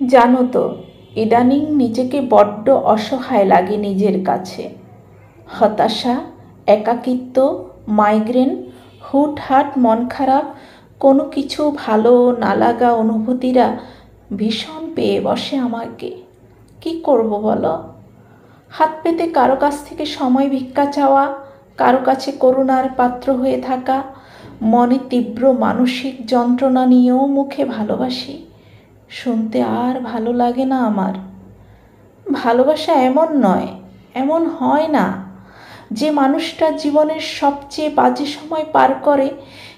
জানো তো, ইদানিং নিজেকে বড্ড অসহায় লাগে নিজের কাছে। হতাশা, একাকিত্ব, মাইগ্রেন, হুটহাট মন খারাপ, কোনো কিছু ভালো না লাগা অনুভূতিরা ভীষণ পেয়ে বসে আমাকে। কি করব বলো? হাত পেতে কারো কাছ থেকে সময় ভিক্ষা চাওয়া, কারো কাছে করুণার পাত্র হয়ে থাকা, মনে তীব্র মানসিক যন্ত্রণা নিয়েও মুখে ভালোবাসি শুনতে আর ভালো লাগে না আমার। ভালোবাসা এমন নয়, এমন হয় না। যে মানুষটা জীবনের সবচেয়ে বাজে সময় পার করে,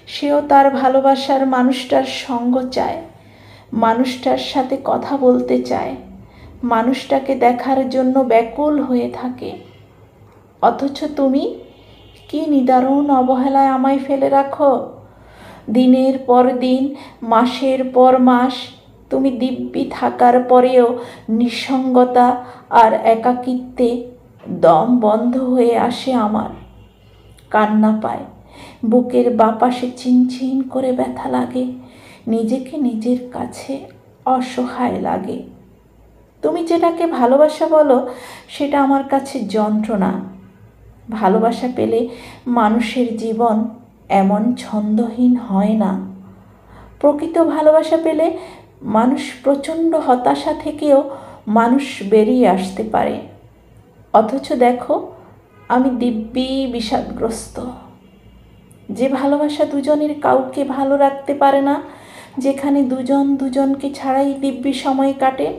সেও তার ভালোবাসার মানুষটার সঙ্গ চায়, মানুষটার সাথে কথা বলতে চায়, মানুষটাকে দেখার জন্য ব্যাকুল হয়ে থাকে। অথচ তুমি কি নিদারুণ অবহেলায় আমায় ফেলে রাখো। দিনের পর দিন, মাসের পর মাস তুমি দিব্যি থাকার পরেও নিঃসঙ্গতা আর একাকিত্বে দম বন্ধ হয়ে আসে আমার। কান্না পায়, বুকের বাপাশে চিনচিন করে ব্যথা লাগে, নিজেকে নিজের কাছে অসহায় লাগে। তুমি যেটাকে ভালোবাসা বলো, সেটা আমার কাছে যন্ত্রণা। ভালোবাসা পেলে মানুষের জীবন এমন ছন্দহীন হয় না। প্রকৃত ভালোবাসা পেলে মানুষ প্রচণ্ড হতাশা থেকেও মানুষ বেরিয়ে আসতে পারে। অথচ দেখো, আমি দিব্যি বিষাদগ্রস্ত। যে ভালোবাসা দুজনের কাউকে ভালো রাখতে পারে না, যেখানে দুজন দুজনকে ছাড়াই দিব্যি সময় কাটে,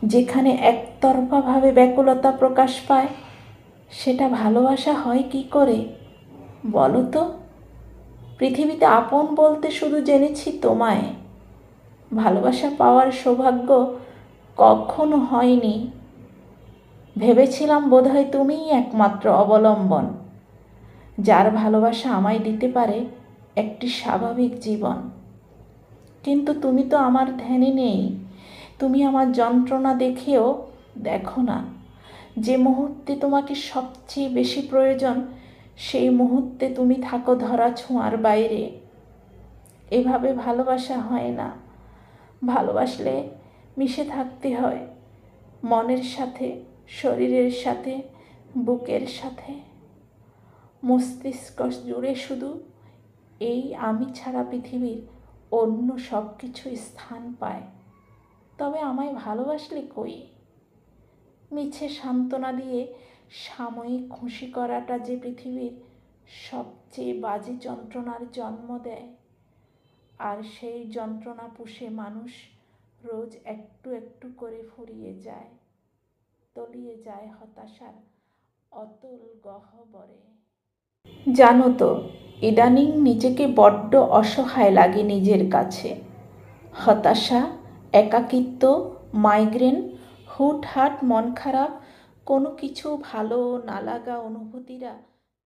যেখানে একতরফাভাবে ব্যাকুলতা প্রকাশ পায়, সেটা ভালোবাসা হয় কি করে বলো তো? পৃথিবীতে আপন বলতে শুধু জেনেছি তোমায়। ভালোবাসা পাওয়ার সৌভাগ্য কখনো হয়নি। ভেবেছিলাম বোধহয় তুমিই একমাত্র অবলম্বন, যার ভালোবাসা আমায় দিতে পারে একটি স্বাভাবিক জীবন। কিন্তু তুমি তো আমার ধ্যানে নেই। তুমি আমার যন্ত্রণা দেখেও দেখো না। যে মুহূর্তে তোমাকে সবচেয়ে বেশি প্রয়োজন, সেই মুহূর্তে তুমি থাকো ধরা ছোঁয়ার বাইরে। এভাবে ভালোবাসা হয় না। ভালোবাসলে মিশে থাকতে হয় মনের সাথে, শরীরের সাথে, বুকের সাথে। মস্তিষ্ক জুড়ে শুধু এই আমি ছাড়া পৃথিবীর অন্য সব কিছু স্থান পায়। তবে আমায় ভালোবাসলে কই? মিছে সান্ত্বনা দিয়ে সাময়িক খুশি করাটা যে পৃথিবীর সবচেয়ে বাজে যন্ত্রণার জন্ম দেয়। আর সেই যন্ত্রণা পুষে মানুষ রোজ একটু একটু করে ফুরিয়ে যায়, তলিয়ে যায় হতাশার অতল গহ্বরে। জানো তো, ইদানিং নিজেকে বড্ড অসহায় লাগে নিজের কাছে। হতাশা, একাকিত্ব, মাইগ্রেন, হুটহাট মন খারাপ, কোনো কিছু ভালো না লাগা অনুভূতিরা